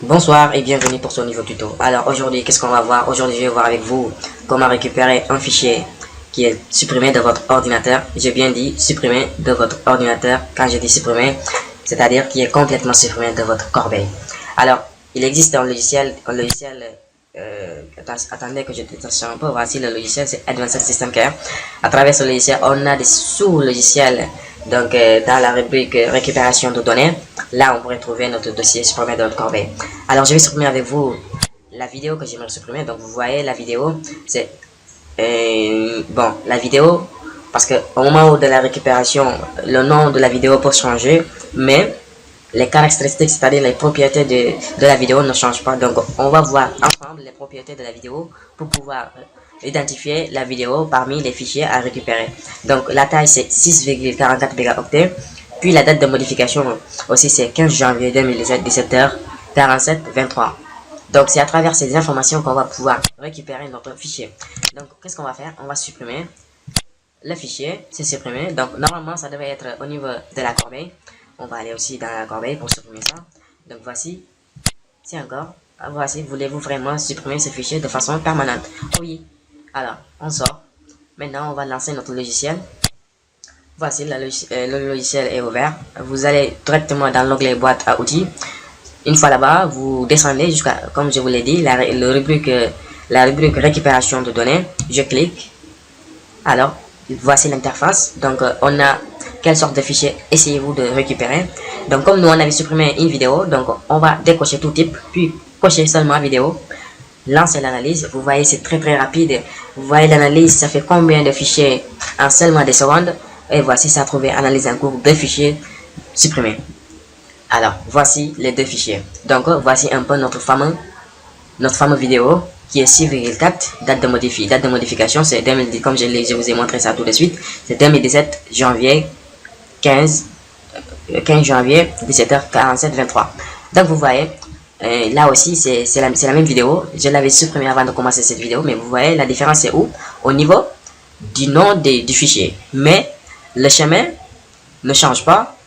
Bonsoir et bienvenue pour ce nouveau tuto. Alors aujourd'hui, qu'est-ce qu'on va voir? Aujourd'hui, je vais voir avec vous comment récupérer un fichier qui est supprimé de votre ordinateur. J'ai bien dit supprimé de votre ordinateur. Quand je dis supprimé, c'est-à-dire qui est complètement supprimé de votre corbeille. Alors, il existe un logiciel, attendez que je détache un peu. Voici le logiciel, c'est Advanced System Care. À travers ce logiciel, on a des sous-logiciels. Donc, dans la rubrique récupération de données, là, on pourrait trouver notre dossier supprimé de notre corbeille. Alors, je vais supprimer avec vous la vidéo que j'aimerais supprimer. Donc, vous voyez la vidéo, c'est bon, la vidéo, parce que au moment de la récupération, le nom de la vidéo peut changer, mais les caractéristiques, c'est-à-dire les propriétés de la vidéo ne changent pas. Donc, on va voir ensemble les propriétés de la vidéo pour pouvoir identifier la vidéo parmi les fichiers à récupérer. Donc, la taille, c'est 6,44 mégaoctets. Puis, la date de modification aussi, c'est 15 janvier 2017, 17h47-23. Donc, c'est à travers ces informations qu'on va pouvoir récupérer notre fichier. Donc, qu'est-ce qu'on va faire? On va supprimer le fichier. C'est supprimé. Donc, normalement, ça devrait être au niveau de la corbeille. On va aller aussi dans la corbeille pour supprimer ça. Donc, voici. C'est encore. Voici. Voulez-vous vraiment supprimer ce fichier de façon permanente? Oui. Alors, on sort. Maintenant, on va lancer notre logiciel. Voici, le logiciel est ouvert. Vous allez directement dans l'onglet boîte à outils. Une fois là-bas, vous descendez jusqu'à, comme je vous l'ai dit, la rubrique récupération de données. Je clique. Alors, voici l'interface. Donc, on a quelle sorte de fichier essayez-vous de récupérer. Donc, comme nous, on avait supprimé une vidéo, donc on va décocher tout type, puis cocher seulement vidéo. Lancer l'analyse. Vous voyez, c'est très rapide. Vous voyez l'analyse, ça fait combien de fichiers en seulement des secondes. Et voici, ça a trouvé analyse en cours de fichiers supprimés. Alors, voici les deux fichiers. Donc, voici un peu notre fameux vidéo qui est 6,4. Date de modification, c'est 2010, comme je vous ai montré ça tout de suite. C'est 2017, janvier 15 janvier, 17h47-23. Donc, vous voyez, là aussi, c'est la même vidéo. Je l'avais supprimé avant de commencer cette vidéo, mais vous voyez, la différence c'est où? Au niveau du nom du fichier. Mais le chemin ne change pas.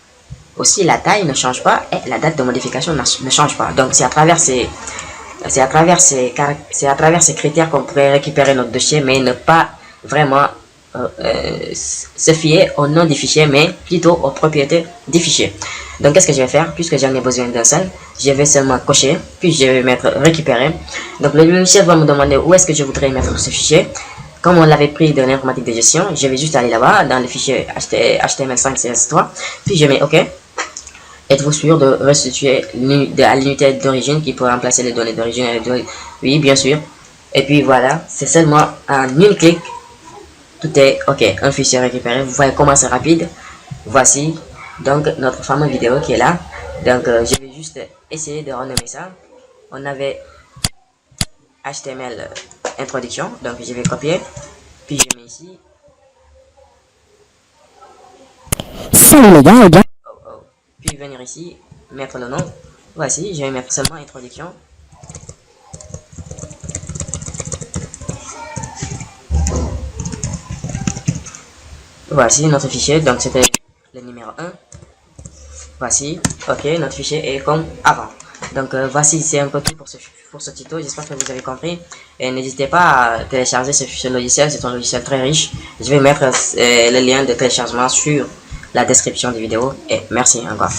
Aussi, la taille ne change pas et la date de modification ne change pas. Donc, c'est à travers ces critères qu'on pourrait récupérer notre dossier, mais ne pas vraiment se fier au nom du fichier, mais plutôt aux propriétés du fichier. Donc, qu'est-ce que je vais faire? Puisque j'en ai besoin d'un seul, je vais seulement cocher, puis je vais mettre récupérer. Donc, le logiciel va me demander où est-ce que je voudrais mettre ce fichier. Comme on l'avait pris de l'informatique de gestion, je vais juste aller là-bas, dans le fichier HTML5 CS3, puis je mets OK. Êtes-vous sûr de restituer à l'unité d'origine qui peut remplacer les données d'origine? Oui, bien sûr. Et puis voilà, c'est seulement en une clic, tout est OK. Un fichier récupéré. Vous voyez comment c'est rapide. Voici donc notre fameuse vidéo qui est là. Donc je vais juste essayer de renommer ça. On avait HTML introduction. Donc je vais copier. Puis je mets ici. Salut les gars, Puis venir ici, mettre le nom. Voici, je vais mettre seulement introduction. Voici notre fichier, donc c'était le numéro 1. Voici, ok, notre fichier est comme avant. Donc voici, c'est un peu tout pour ce tuto. J'espère que vous avez compris. Et n'hésitez pas à télécharger ce logiciel, c'est un logiciel très riche. Je vais mettre le lien de téléchargement sur la description de vidéo. Et merci encore.